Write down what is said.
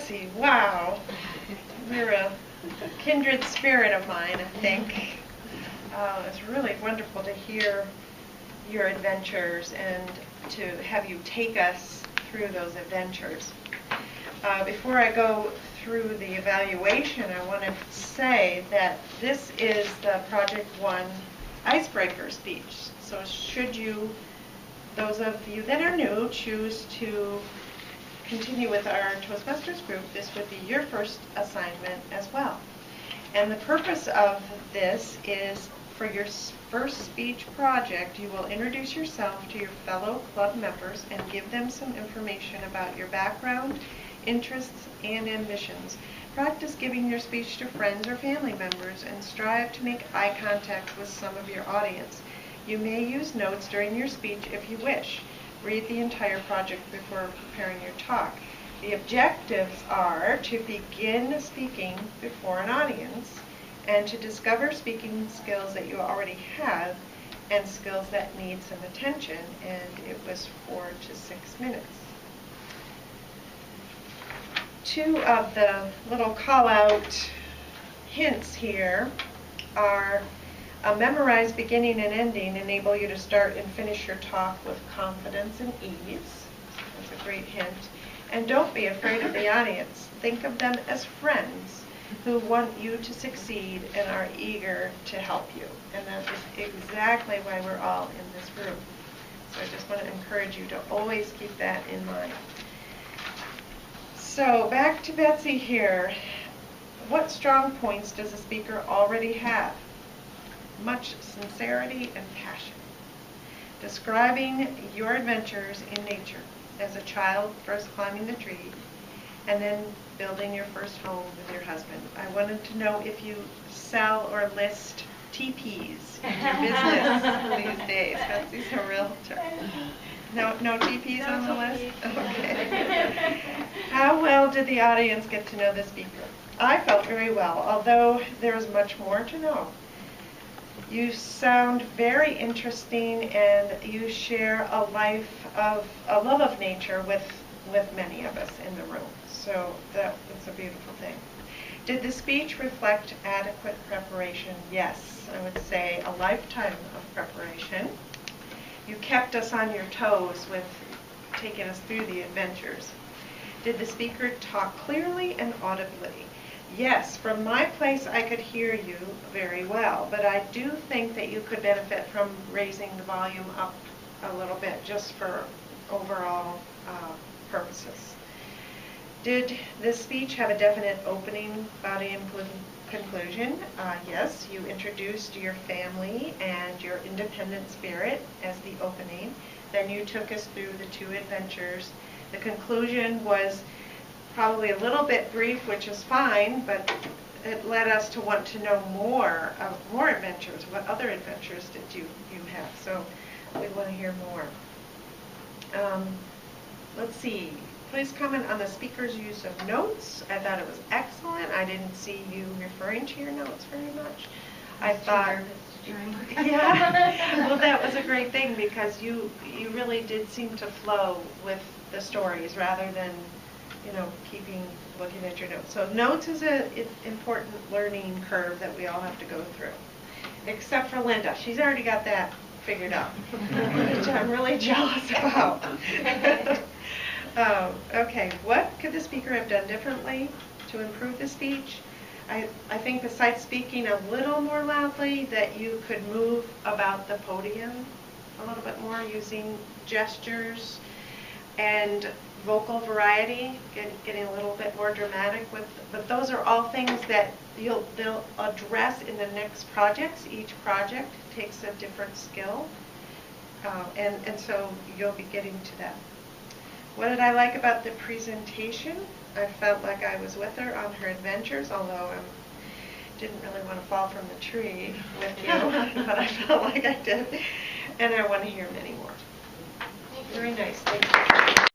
Betsy, wow. You're a kindred spirit of mine, I think. It's really wonderful to hear your adventures and to have you take us through those adventures. Before I go through the evaluation, I want to say that this is the Project 1 Icebreaker speech. So should you, those of you that are new, choose to continue with our Toastmasters group, this would be your first assignment as well. And the purpose of this is for your first speech project, you will introduce yourself to your fellow club members and give them some information about your background, interests, and ambitions. Practice giving your speech to friends or family members and strive to make eye contact with some of your audience. You may use notes during your speech if you wish. Read the entire project before preparing your talk. The objectives are to begin speaking before an audience and to discover speaking skills that you already have and skills that need some attention, and it was 4 to 6 minutes. Two of the little call-out hints here are a memorized beginning and ending enable you to start and finish your talk with confidence and ease. That's a great hint. And don't be afraid of the audience. Think of them as friends who want you to succeed and are eager to help you. And that is exactly why we're all in this group. So I just want to encourage you to always keep that in mind. So back to Betsy here. What strong points does a speaker already have? Much sincerity and passion. Describing your adventures in nature as a child first climbing the tree and then building your first home with your husband. I wanted to know if you sell or list teepees in your business these days. Betsy's a realtor. No teepees on the list? Okay. How well did the audience get to know the speaker? I felt very well, although there is much more to know. You sound very interesting, and you share a love of nature with many of us in the room. So that's a beautiful thing. Did the speech reflect adequate preparation? Yes, I would say a lifetime of preparation. You kept us on your toes with taking us through the adventures. Did the speaker talk clearly and audibly? Yes, from my place I could hear you very well, but I do think that you could benefit from raising the volume up a little bit just for overall purposes. Did this speech have a definite opening, body, and conclusion? Yes, you introduced your family and your independent spirit as the opening. Then you took us through the 2 adventures. The conclusion was probably a little bit brief, which is fine, but it led us to want to know more adventures. What other adventures did you have? So we want to hear more. Let's see. Please comment on the speaker's use of notes. I thought it was excellent. I didn't see you referring to your notes very much. I thought, yeah, well, that was a great thing because you really did seem to flow with the stories rather than looking at your notes. So notes is an important learning curve that we all have to go through, except for Linda. She's already got that figured out, which I'm really jealous about. Okay, what could the speaker have done differently to improve the speech? I think besides speaking a little more loudly, that you could move about the podium a little bit more using gestures and vocal variety, getting a little bit more dramatic but those are all things that they'll address in the next projects. Each project takes a different skill, and so you'll be getting to that. What did I like about the presentation? I felt like I was with her on her adventures, although I didn't really want to fall from the tree with you, but I felt like I did, and I want to hear many more. Very nice. Thank you.